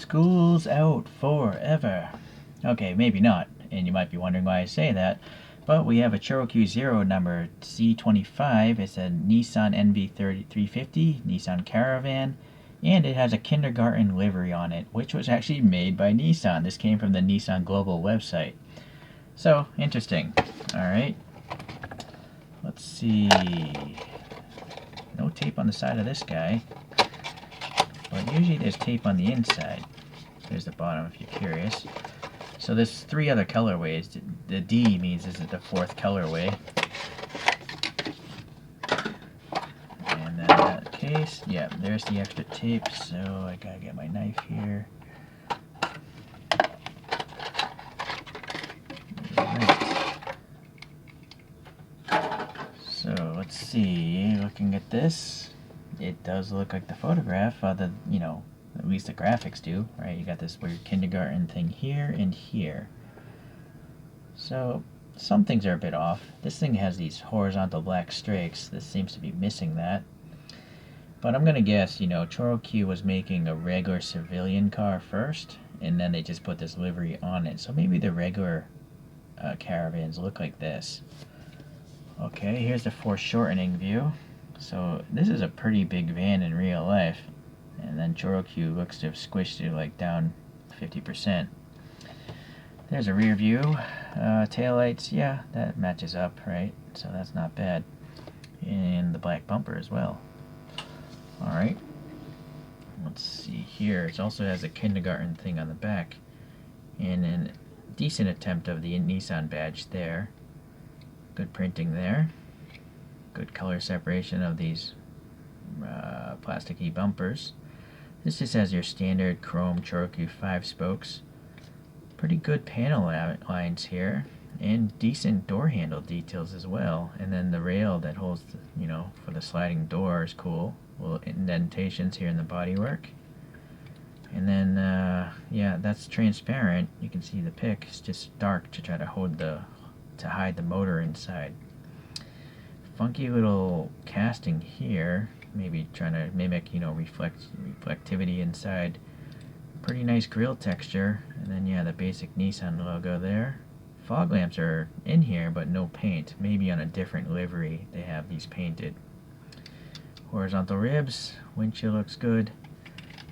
School's out forever. Okay, maybe not, and you might be wondering why I say that, but we have a ChoroQ Zero number Z-25. It's a Nissan NV350 Nissan Caravan, and it has a kindergarten livery on it, which was actually made by Nissan. This came from the Nissan Global website. So, interesting. Alright. Let's see. No tape on the side of this guy. But usually there's tape on the inside. There's the bottom if you're curious. So there's 3 other colorways. The D means this is the 4th colorway. And then that case, yeah, there's the extra tape. So I gotta get my knife here. Right. So let's see, looking at this, it does look like the photograph, at least the graphics do, right? You got this weird kindergarten thing here and here. So some things are a bit off. This thing has these horizontal black streaks. This seems to be missing that. But I'm gonna guess, ChoroQ was making a regular civilian car first, and then they just put this livery on it. So maybe the regular Caravans look like this. Okay, here's the foreshortening view. So this is a pretty big van in real life, and then ChoroQ looks to have squished it like down 50%. There's a rear view. Taillights, yeah, that matches up, right? So that's not bad. And the black bumper as well. Alright. Let's see here. It also has a kindergarten thing on the back. And a decent attempt of the Nissan badge there. Good printing there. Good color separation of these plasticky bumpers. This just has your standard chrome ChoroQ 5 spokes. Pretty good panel lines here, and decent door handle details as well. And then the rail that holds, for the sliding door is cool. Little indentations here in the bodywork. And then, yeah, that's transparent. You can see the pick is just dark to try to hide the motor inside. Funky little casting here, maybe trying to mimic, reflectivity inside. Pretty nice grille texture, and then yeah, the basic Nissan logo there. Fog lamps are in here, but no paint. Maybe on a different livery they have these painted. Horizontal ribs, windshield looks good.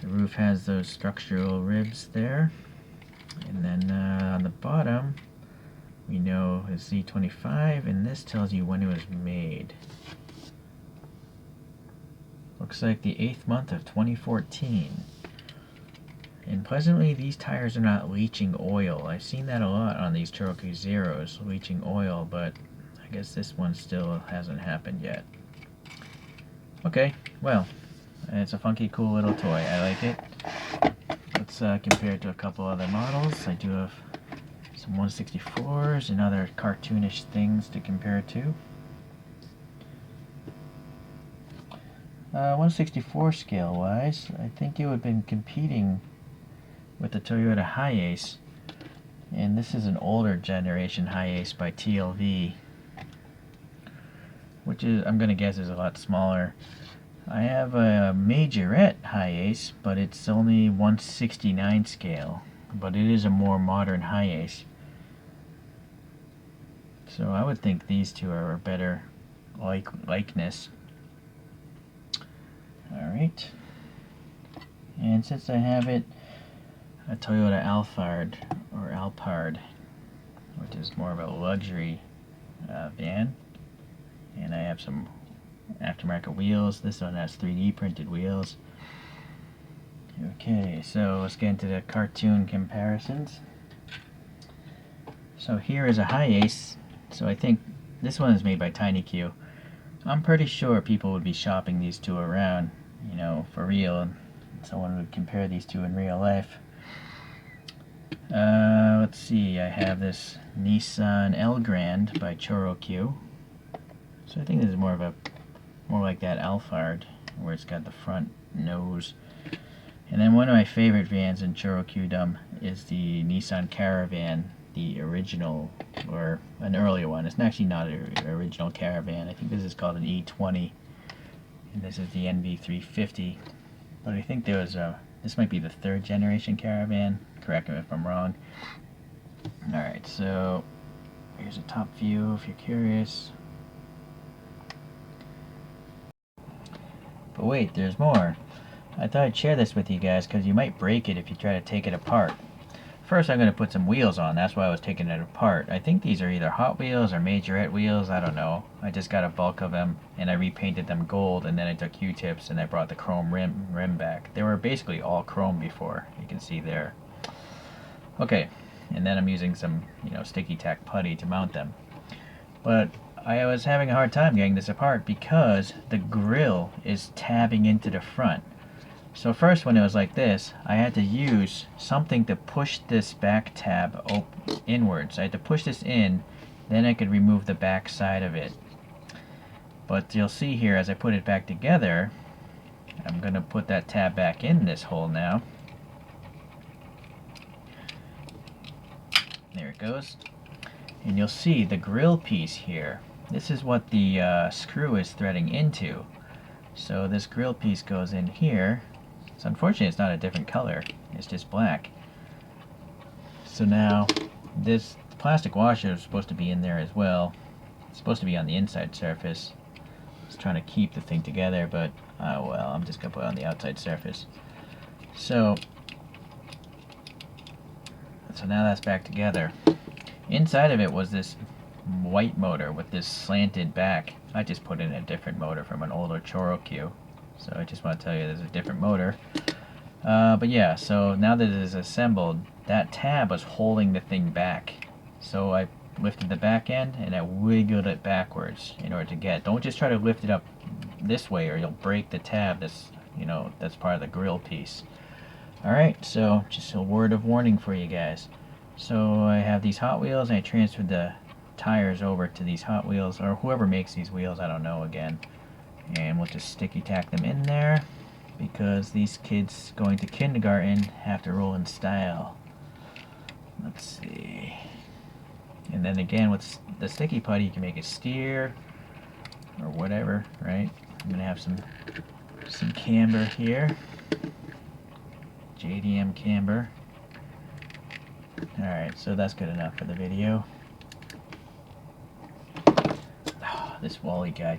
The roof has those structural ribs there. And then on the bottom, we know it's Z-25, and this tells you when it was made. Looks like the 8th month of 2014. And pleasantly, these tires are not leaching oil. I've seen that a lot on these ChoroQ Zeros, leaching oil, but I guess this one still hasn't happened yet. Okay, well, it's a funky, cool little toy. I like it. Let's compare it to a couple other models. I do have some 164s and other cartoonish things to compare it to. 164 scale wise, I think it would have been competing with the Toyota Hiace, and this is an older generation Hiace by TLV, which is, I'm gonna guess, is a lot smaller. I have a Majorette Hiace, but it's only 169 scale, but it is a more modern Hiace. So I would think these two are a better likeness. Alright. And since I have it, a Toyota Alphard, which is more of a luxury van. And I have some aftermarket wheels. This one has 3D printed wheels. Okay, so let's get into the cartoon comparisons. So here is a Hiace. So I think this one is made by TinyQ. I'm pretty sure people would be shopping these two around, for real, and someone would compare these two in real life. Let's see, I have this Nissan Elgrand by ChoroQ. So I think this is more like that Alphard, where it's got the front nose. And then one of my favorite vans in ChoroQ-dom is the Nissan Caravan, the original, or an earlier one. It's actually not an original Caravan. I think this is called an E20, and this is the NV350. But I think there was This might be the 3rd generation Caravan. Correct me if I'm wrong. Alright, so here's a top view if you're curious. But wait, there's more. I thought I'd share this with you guys because you might break it if you try to take it apart. First, I'm going to put some wheels on. That's why I was taking it apart. I think these are either Hot Wheels or Majorette wheels. I don't know. I just got a bulk of them, and I repainted them gold, and then I took Q-tips, and I brought the chrome rim back. They were basically all chrome before. You can see there. Okay, and then I'm using some, sticky tack putty to mount them. But I was having a hard time getting this apart because the grill is tabbing into the front. So first, when it was like this, I had to use something to push this back tab inwards. I had to push this in, then I could remove the back side of it. But you'll see here as I put it back together, I'm going to put that tab back in this hole now. There it goes. And you'll see the grill piece here. This is what the screw is threading into. So this grill piece goes in here. So unfortunately it's not a different color, it's just black. So now this plastic washer is supposed to be in there as well. It's supposed to be on the inside surface. It's trying to keep the thing together, but well, I'm just gonna put it on the outside surface. So now that's back together. Inside of it was this white motor with this slanted back. I just put in a different motor from an older ChoroQ. So I just want to tell you there's a different motor. But yeah, so now that it is assembled, that tab was holding the thing back. So I lifted the back end and I wiggled it backwards in order to get. Don't just try to lift it up this way or you'll break the tab that's part of the grill piece. Alright, so just a word of warning for you guys. So I have these Hot Wheels and I transferred the tires over to these Hot Wheels, or whoever makes these wheels, I don't know again. And we'll just sticky tack them in there because these kids going to kindergarten have to roll in style. Let's see. And then again with the sticky putty you can make it steer or whatever, right? I'm gonna have some camber here. JDM camber. Alright, so that's good enough for the video. Oh, this Wally guy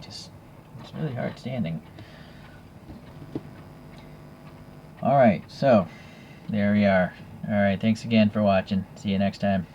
it's really hard standing. Alright, so there we are. Alright, thanks again for watching. See you next time.